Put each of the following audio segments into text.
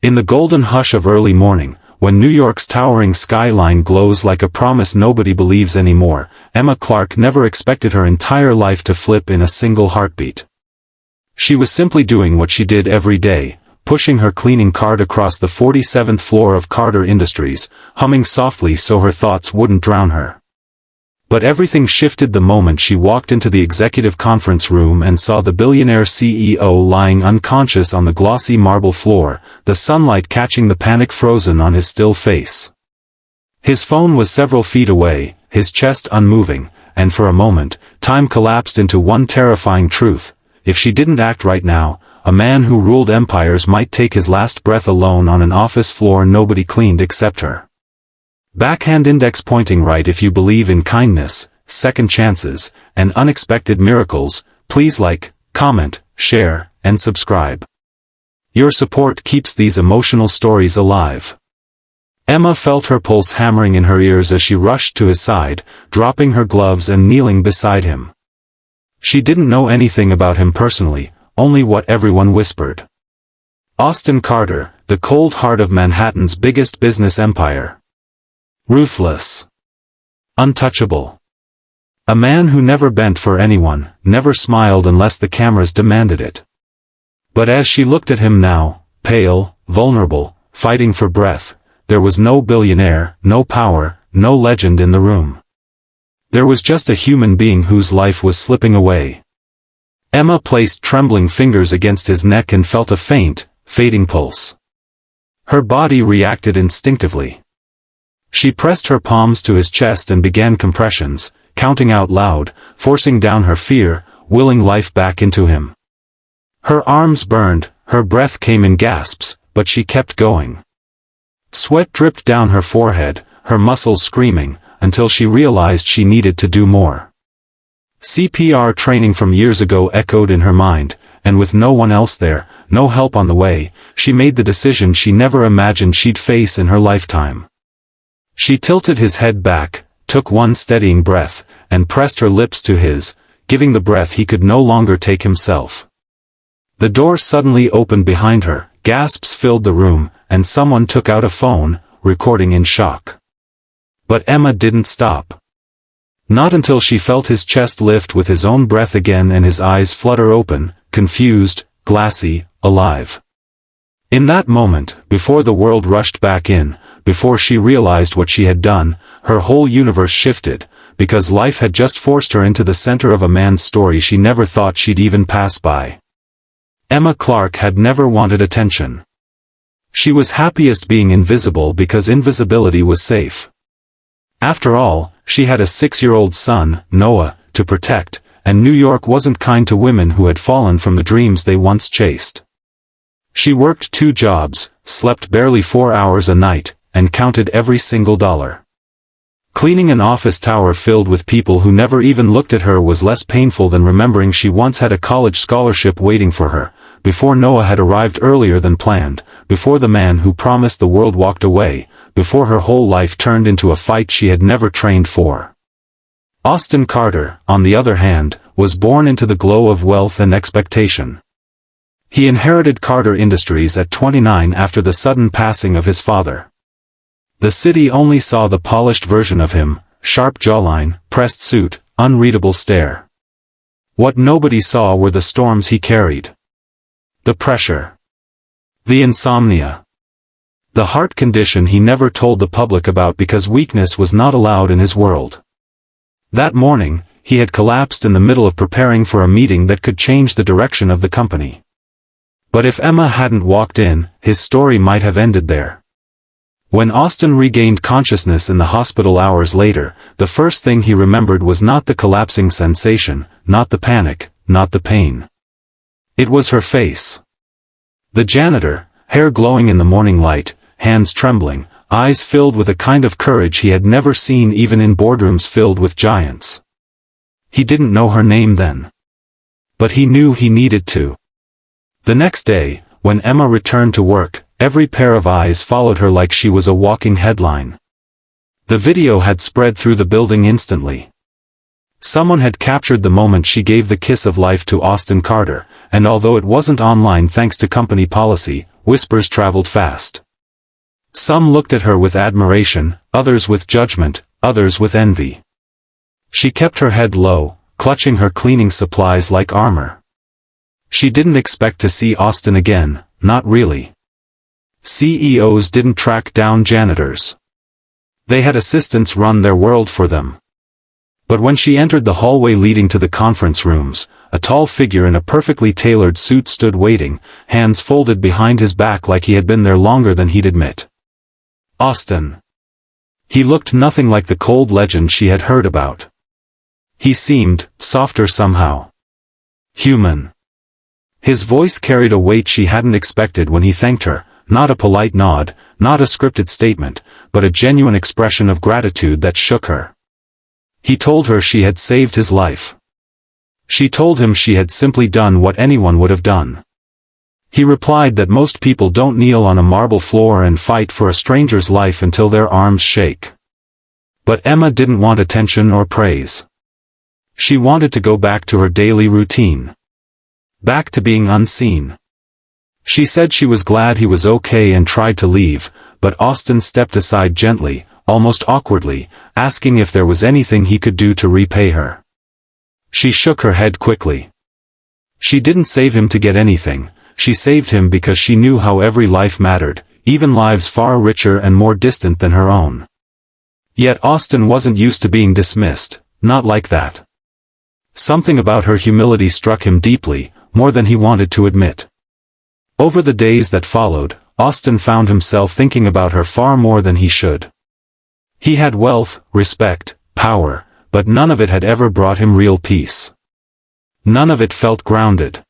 In the golden hush of early morning, when New York's towering skyline glows like a promise nobody believes anymore, Emma Clarke never expected her entire life to flip in a single heartbeat. She was simply doing what she did every day, pushing her cleaning cart across the 47th floor of Carter Industries, humming softly so her thoughts wouldn't drown her. But everything shifted the moment she walked into the executive conference room and saw the billionaire CEO lying unconscious on the glossy marble floor, the sunlight catching the panic frozen on his still face. His phone was several feet away, his chest unmoving, and for a moment, time collapsed into one terrifying truth: if she didn't act right now, a man who ruled empires might take his last breath alone on an office floor nobody cleaned except her. Backhand index pointing right. If you believe in kindness, second chances, and unexpected miracles, please like, comment, share, and subscribe. Your support keeps these emotional stories alive. Emma felt her pulse hammering in her ears as she rushed to his side, dropping her gloves and kneeling beside him. She didn't know anything about him personally, only what everyone whispered. Austin Carter, the cold heart of Manhattan's biggest business empire. Ruthless. Untouchable. A man who never bent for anyone, never smiled unless the cameras demanded it. But as she looked at him now, pale, vulnerable, fighting for breath, there was no billionaire, no power, no legend in the room. There was just a human being whose life was slipping away. Emma placed trembling fingers against his neck and felt a faint, fading pulse. Her body reacted instinctively. She pressed her palms to his chest and began compressions, counting out loud, forcing down her fear, willing life back into him. Her arms burned, her breath came in gasps, but she kept going. Sweat dripped down her forehead, her muscles screaming, until she realized she needed to do more. CPR training from years ago echoed in her mind, and with no one else there, no help on the way, she made the decision she never imagined she'd face in her lifetime. She tilted his head back, took one steadying breath, and pressed her lips to his, giving the breath he could no longer take himself. The door suddenly opened behind her, gasps filled the room, and someone took out a phone, recording in shock. But Emma didn't stop. Not until she felt his chest lift with his own breath again and his eyes flutter open, confused, glassy, alive. In that moment, before the world rushed back in, before she realized what she had done, her whole universe shifted, because life had just forced her into the center of a man's story she never thought she'd even pass by. Emma Clarke had never wanted attention. She was happiest being invisible because invisibility was safe. After all, she had a 6-year-old son, Noah, to protect, and New York wasn't kind to women who had fallen from the dreams they once chased. She worked 2 jobs, slept barely 4 hours a night, and counted every single dollar. Cleaning an office tower filled with people who never even looked at her was less painful than remembering she once had a college scholarship waiting for her, before Noah had arrived earlier than planned, before the man who promised the world walked away, before her whole life turned into a fight she had never trained for. Austin Carter, on the other hand, was born into the glow of wealth and expectation. He inherited Carter Industries at 29 after the sudden passing of his father. The city only saw the polished version of him, sharp jawline, pressed suit, unreadable stare. What nobody saw were the storms he carried. The pressure. The insomnia. The heart condition he never told the public about because weakness was not allowed in his world. That morning, he had collapsed in the middle of preparing for a meeting that could change the direction of the company. But if Emma hadn't walked in, his story might have ended there. When Austin regained consciousness in the hospital hours later, the first thing he remembered was not the collapsing sensation, not the panic, not the pain. It was her face. The janitor, hair glowing in the morning light, hands trembling, eyes filled with a kind of courage he had never seen even in boardrooms filled with giants. He didn't know her name then. But he knew he needed to. The next day, when Emma returned to work, every pair of eyes followed her like she was a walking headline. The video had spread through the building instantly. Someone had captured the moment she gave the kiss of life to Austin Carter, and although it wasn't online thanks to company policy, whispers traveled fast. Some looked at her with admiration, others with judgment, others with envy. She kept her head low, clutching her cleaning supplies like armor. She didn't expect to see Austin again, not really. CEOs didn't track down janitors. They had assistants run their world for them. But when she entered the hallway leading to the conference rooms, a tall figure in a perfectly tailored suit stood waiting, hands folded behind his back like he had been there longer than he'd admit. Austin. He looked nothing like the cold legend she had heard about. He seemed softer somehow. Human. His voice carried a weight she hadn't expected when he thanked her, not a polite nod, not a scripted statement, but a genuine expression of gratitude that shook her. He told her she had saved his life. She told him she had simply done what anyone would have done. He replied that most people don't kneel on a marble floor and fight for a stranger's life until their arms shake. But Emma didn't want attention or praise. She wanted to go back to her daily routine. Back to being unseen. She said she was glad he was okay and tried to leave, but Austin stepped aside gently, almost awkwardly, asking if there was anything he could do to repay her. She shook her head quickly. She didn't save him to get anything, she saved him because she knew how every life mattered, even lives far richer and more distant than her own. Yet Austin wasn't used to being dismissed, not like that. Something about her humility struck him deeply, more than he wanted to admit. Over the days that followed, Austin found himself thinking about her far more than he should. He had wealth, respect, power, but none of it had ever brought him real peace. None of it felt grounded.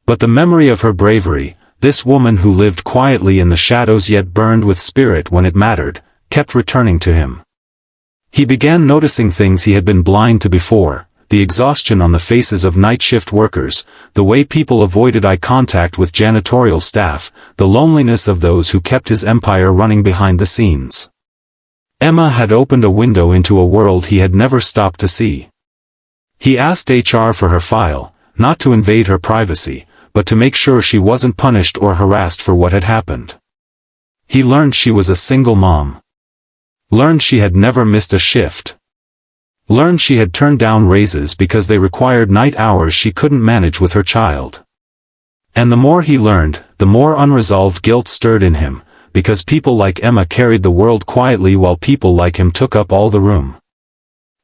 But the memory of her bravery, this woman who lived quietly in the shadows yet burned with spirit when it mattered, kept returning to him. He began noticing things he had been blind to before, the exhaustion on the faces of night shift workers, the way people avoided eye contact with janitorial staff, the loneliness of those who kept his empire running behind the scenes. Emma had opened a window into a world he had never stopped to see. He asked HR for her file, not to invade her privacy, but to make sure she wasn't punished or harassed for what had happened. He learned she was a single mom. Learned she had never missed a shift. Learned she had turned down raises because they required night hours she couldn't manage with her child. And the more he learned, the more unresolved guilt stirred in him, because people like Emma carried the world quietly while people like him took up all the room.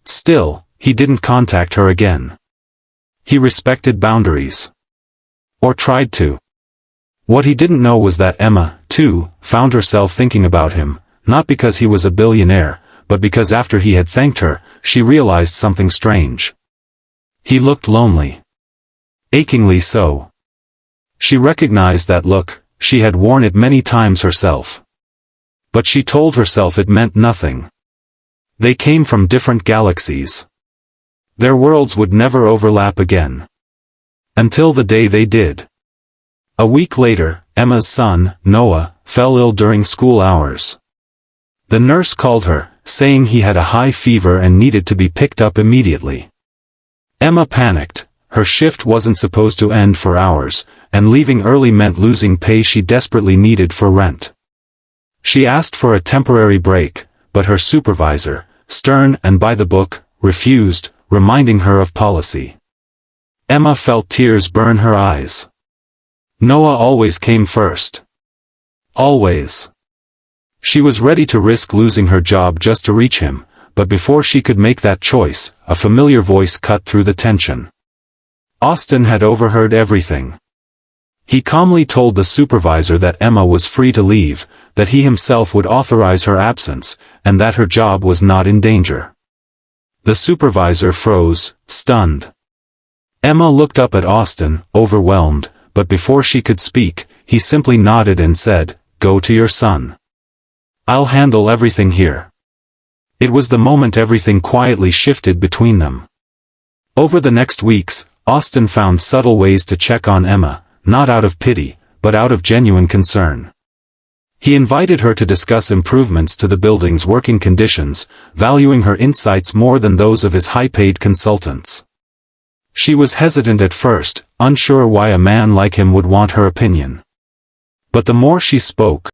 Still, he didn't contact her again. He respected boundaries. Or tried to. What he didn't know was that Emma, too, found herself thinking about him, not because he was a billionaire, but because after he had thanked her, she realized something strange. He looked lonely. Achingly so. She recognized that look, she had worn it many times herself. But she told herself it meant nothing. They came from different galaxies. Their worlds would never overlap again. Until the day they did. A week later, Emma's son, Noah, fell ill during school hours. The nurse called her, saying he had a high fever and needed to be picked up immediately. Emma panicked. Her shift wasn't supposed to end for hours, and leaving early meant losing pay she desperately needed for rent. She asked for a temporary break, but her supervisor, stern and by the book, refused, reminding her of policy. Emma felt tears burn her eyes. Noah always came first. Always. She was ready to risk losing her job just to reach him, but before she could make that choice, a familiar voice cut through the tension. Austin had overheard everything. He calmly told the supervisor that Emma was free to leave, that he himself would authorize her absence, and that her job was not in danger. The supervisor froze, stunned. Emma looked up at Austin, overwhelmed, but before she could speak, he simply nodded and said, "Go to your son. I'll handle everything here." It was the moment everything quietly shifted between them. Over the next weeks, Austin found subtle ways to check on Emma, not out of pity, but out of genuine concern. He invited her to discuss improvements to the building's working conditions, valuing her insights more than those of his high-paid consultants. She was hesitant at first, unsure why a man like him would want her opinion. But the more she spoke,